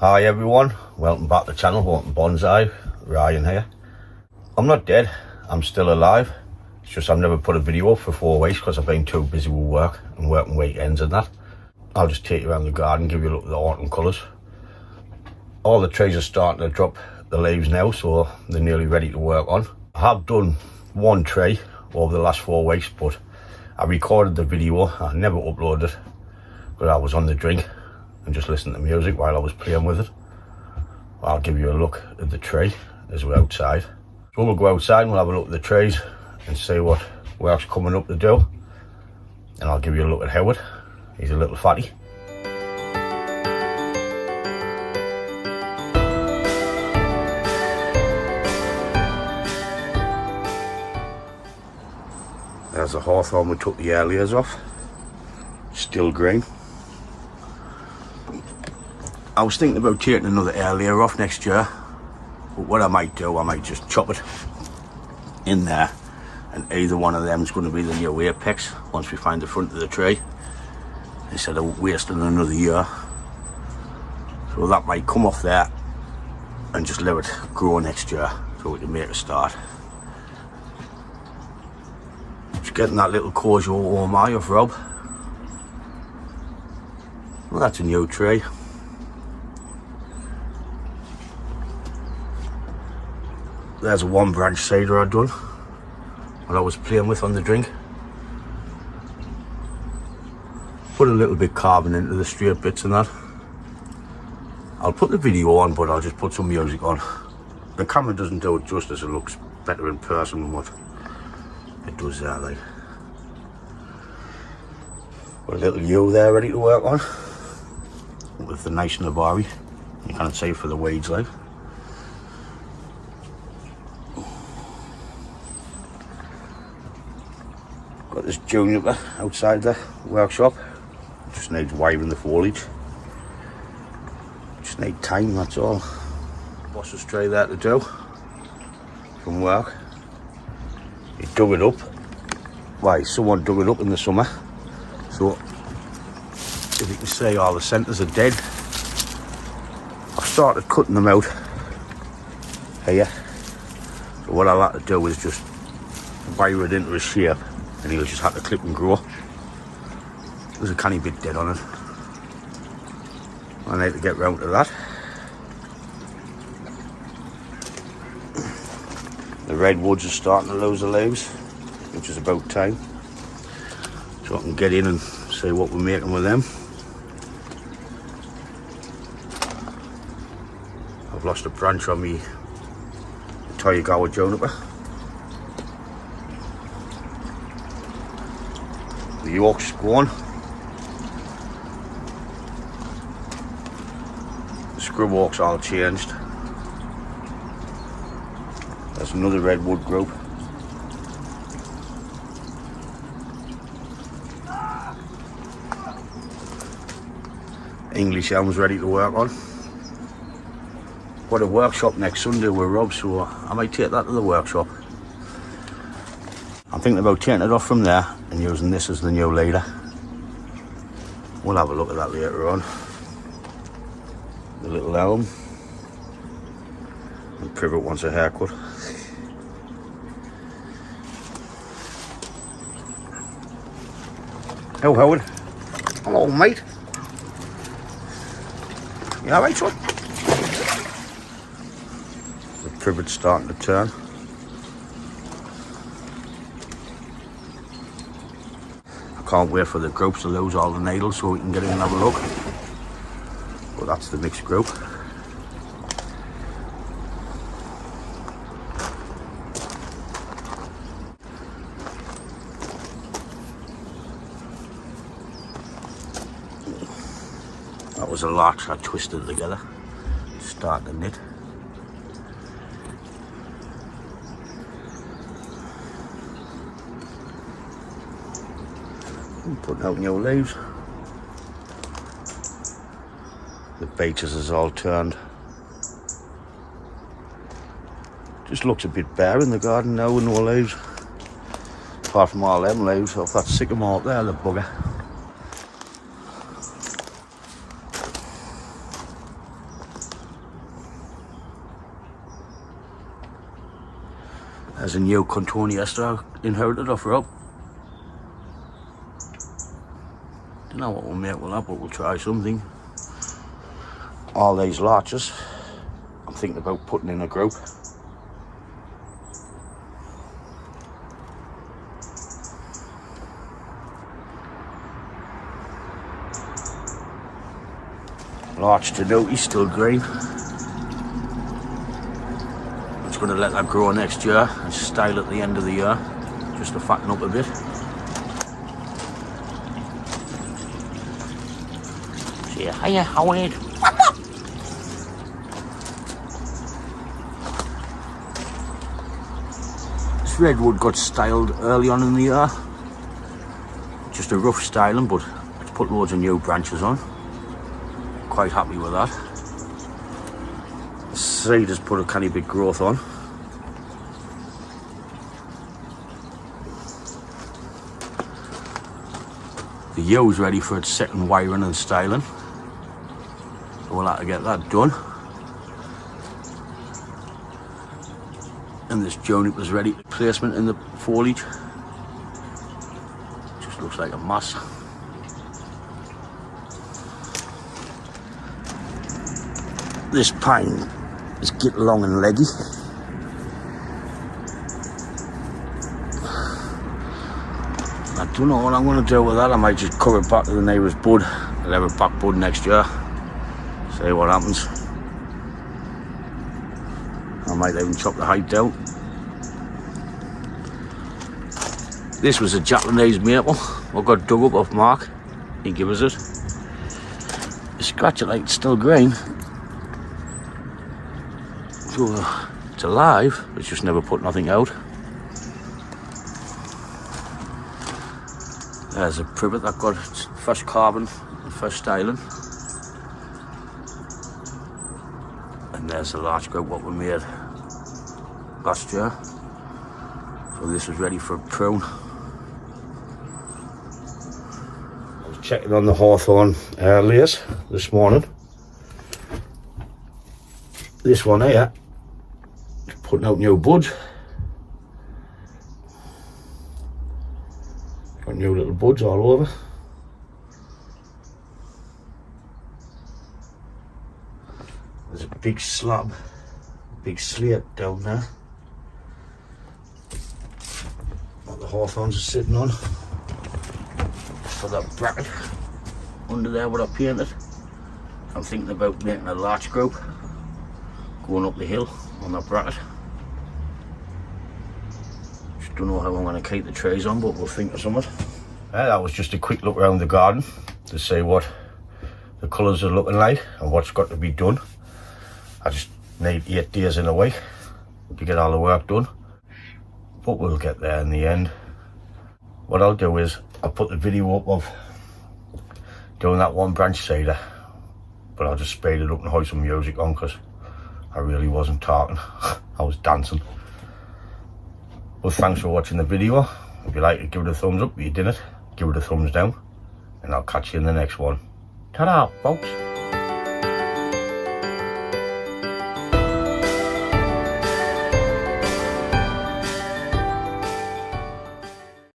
Hi everyone, welcome back to the channel, welcome Bonsai, Ryan here. I'm not dead, I'm still alive. It's just I've never put a video up for 4 weeks because I've been too busy with work and working weekends and that. I'll just take you around the garden, give you a look at the autumn colours. All the trees are starting to drop the leaves now, so they're nearly ready to work on. I have done one tree over the last 4 weeks, but I recorded the video, I never uploaded it because I was on the drink and just listening to music while I was playing with it. I'll give you a look at the tree as we're outside. So we'll go outside and we'll have a look at the trees and see what work's coming up to do. And I'll give you a look at Howard. He's a little fatty. There's the hawthorn we took the earliers off. Still green. I was thinking about taking another earlier off next year, but what I might do, I might just chop it in there, and either one of them is going to be the new apex once we find the front of the tree, instead of wasting another year. So that might come off there and just let it grow next year so we can make a start. Just getting that little Kojo oh my off Rob. Well, that's a new tree. There's a 1 branch cedar I'd done what I was playing with on the drink. Put a little bit carbon into the straight bits and that. I'll put the video on, but I'll just put some music on. The camera doesn't do it justice, it looks better in person than what it does there, like. Got a little yew there ready to work on with the nice nabari. You can't see for the weeds, like. Got this juniper outside the workshop. Just needs wiring the foliage. Just need time, that's all. Boss's tree there to do from work. He dug it up. Why, someone dug it up in the summer. So, if you can see, all the centres are dead. I've started cutting them out here. So what I'll have to do is just wire it into a shape, and he'll just have to clip and grow. There's a canny bit dead on it. I need to get round to that. The redwoods are starting to lose the leaves, which is about time. So I can get in and see what we're making with them. I've lost a branch on me Toyogawa juniper. The York's gone. The scrub oak's all changed. There's another redwood group. English elm's ready to work on. Got a workshop next Sunday with Rob, so I might take that to the workshop. I'm thinking about taking it off from there and using this as the new leader. We'll have a look at that later on. The little elm. And Privet wants a haircut. Oh, Howard. Hello, mate. You alright, son? The Privet's starting to turn. Can't wait for the groups to lose all the needles so we can get in and have a look. But that's the mixed group. That was a larch I twisted together to start the knit. Putting out new leaves. The beeches is all turned. Just looks a bit bare in the garden now with no leaves. Apart from all them leaves off that sycamore up there, the bugger. There's a new Contoniesta I inherited off Rob. Don't know what we'll make with that, but we'll try something. All these larches, I'm thinking about putting in a group. Larch to note, he's still green. I'm just going to let that grow next year and style at the end of the year, just to fatten up a bit. Say hiya, Howard. This redwood got styled early on in the year. Just a rough styling, but it's put loads of new branches on. Quite happy with that. The seed has put a canny big growth on. The yow's ready for its second wiring and styling. So we'll have to get that done. And this juniper's ready for placement in the foliage. Just looks like a mass. This pine is getting long and leggy. I don't know what I'm going to do with that. I might just cut it back to the neighbour's bud. I'll have it back bud next year. See what happens. I might even chop the height down. This was a Japanese maple. I got dug up off Mark. He gave us it. You scratch it like it's still green. So it's alive, it's just never put nothing out. There's a privet that got its first carbon and first styling. And there's the large group what we made last year. So this was ready for a prune. I was checking on the hawthorn layers this morning. This one here, putting out new buds. Got new little buds all over. There's a big slab, big slate down there. What the hawthorns are sitting on. For that bracket under there what I painted. I'm thinking about making a larch group. Going up the hill on that bracket. Just don't know how I'm going to keep the trees on, but we'll think of something. That was just a quick look around the garden to see what the colours are looking like and what's got to be done. I just need 8 days in a week to get all the work done, but we'll get there in the end. What I'll do is I'll put the video up of doing that one branch cedar, but I'll just speed it up and have some music on because I really wasn't talking. I was dancing. Well, thanks for watching the video. If you like it, give it a thumbs up. If you didn't, give it a thumbs down. And I'll catch you in the next one. Ta-da, folks.